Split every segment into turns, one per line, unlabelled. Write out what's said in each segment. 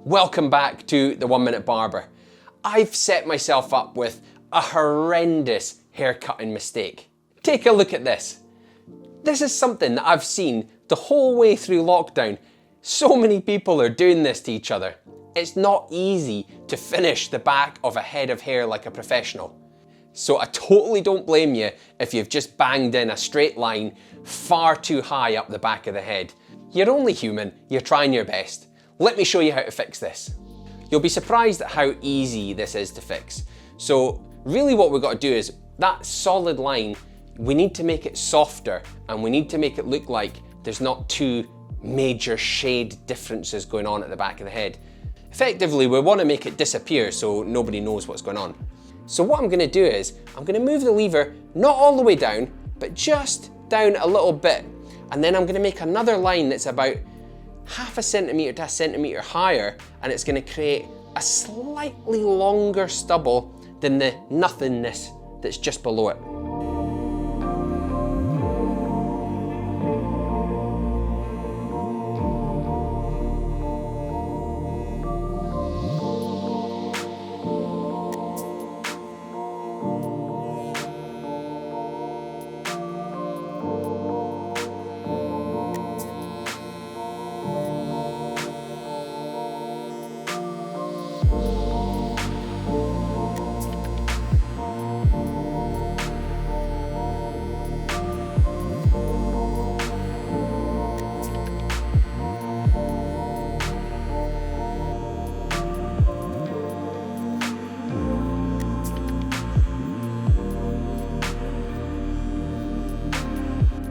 Welcome back to the 1 Minute Barber. I've set myself up with a horrendous haircutting mistake. Take a look at this. This is something that I've seen the whole way through lockdown. So many people are doing this to each other. It's not easy to finish the back of a head of hair like a professional. So I totally don't blame you if you've just banged in a straight line far too high up the back of the head. You're only human, you're trying your best. Let me show you how to fix this. You'll be surprised at how easy this is to fix. So really what we've got to do is that solid line, we need to make it softer and we need to make it look like there's not two major shade differences going on at the back of the head. Effectively, we want to make it disappear so nobody knows what's going on. So what I'm going to do is, I'm going to move the lever not all the way down, but just down a little bit. And then I'm going to make another line that's about half a centimetre to a centimetre higher, and it's going to create a slightly longer stubble than the nothingness that's just below it.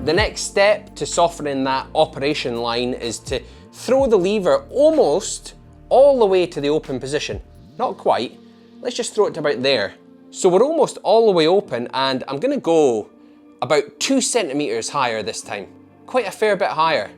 The next step to softening that operation line is to throw the lever almost all the way to the open position. Not quite, let's just throw it to about there. So we're almost all the way open, and I'm gonna go about 2 centimetres higher this time. Quite a fair bit higher.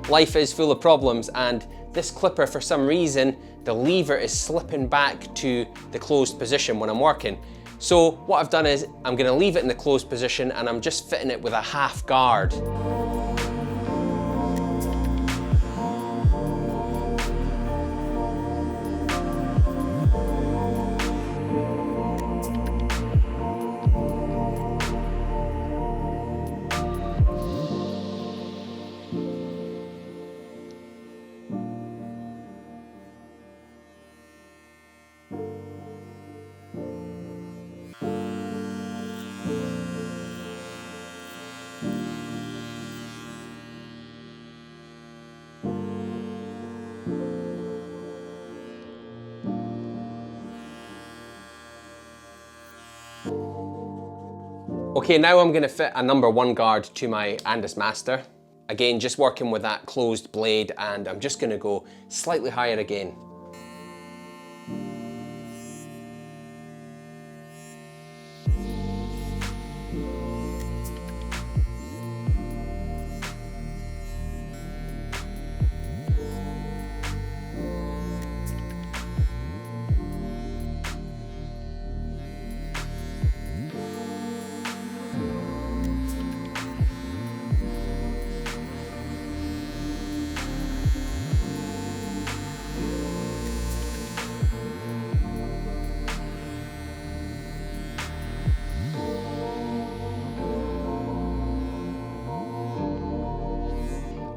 Life is full of problems, and this clipper, for some reason, the lever is slipping back to the closed position when I'm working. So what I've done is I'm going to leave it in the closed position and I'm just fitting it with a half guard. Okay, now I'm going to fit a number 1 guard to my Andis Master. Again, just working with that closed blade, and I'm just going to go slightly higher again.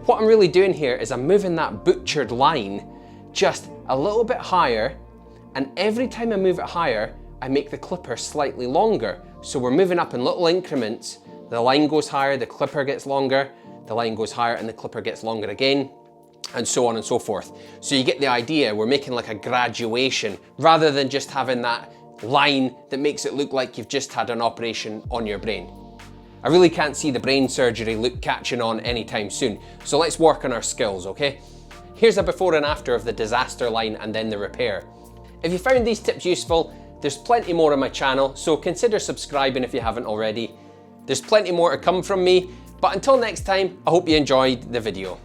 What I'm really doing here is I'm moving that butchered line just a little bit higher, and every time I move it higher, I make the clipper slightly longer. So we're moving up in little increments. The line goes higher, the clipper gets longer, the line goes higher and the clipper gets longer again, and so on and so forth. So you get the idea, we're making like a graduation rather than just having that line that makes it look like you've just had an operation on your brain. I really can't see the brain surgery look catching on anytime soon, so let's work on our skills, okay? Here's a before and after of the disaster line and then the repair. If you found these tips useful, There's plenty more on my channel, so consider subscribing if you haven't already. There's plenty more to come from me, but until next time, I hope you enjoyed the video.